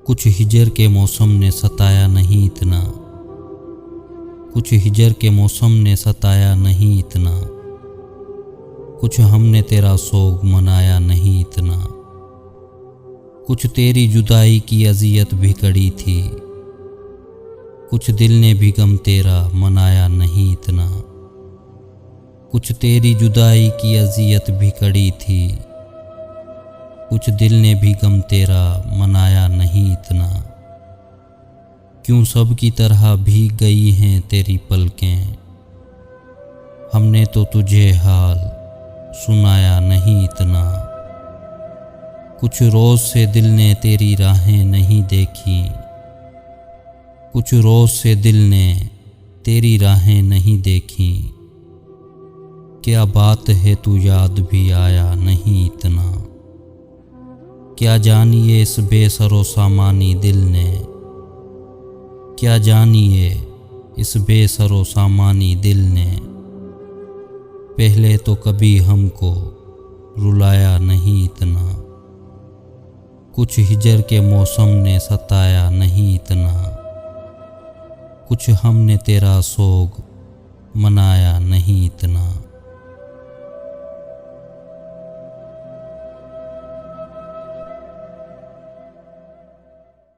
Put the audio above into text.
कुछ हिजर के मौसम ने सताया नहीं इतना, कुछ हिजर के मौसम ने सताया नहीं इतना, कुछ हमने तेरा सोग मनाया नहीं इतना, कुछ तेरी जुदाई की अजियत भी कड़ी थी, कुछ दिल ने भी गम तेरा मनाया नहीं इतना, कुछ तेरी जुदाई की अजियत भी कड़ी थी, कुछ दिल ने भी गम तेरा मनाया नहीं इतना। क्यों सब की तरह भीग गई हैं तेरी पलकें, हमने तो तुझे हाल सुनाया नहीं इतना। कुछ रोज़ से दिल ने तेरी राहें नहीं देखी, कुछ रोज़ से दिल ने तेरी राहें नहीं देखी। क्या बात है तू याद भी आया नहीं इतना, क्या जानिए इस बेसरो सामानी दिल ने, क्या जानिए इस बेसरो सामानी दिल ने। पहले तो कभी हमको रुलाया नहीं इतना, कुछ हिजर के मौसम ने सताया नहीं इतना, कुछ हमने तेरा सोग मनाया नहीं इतना।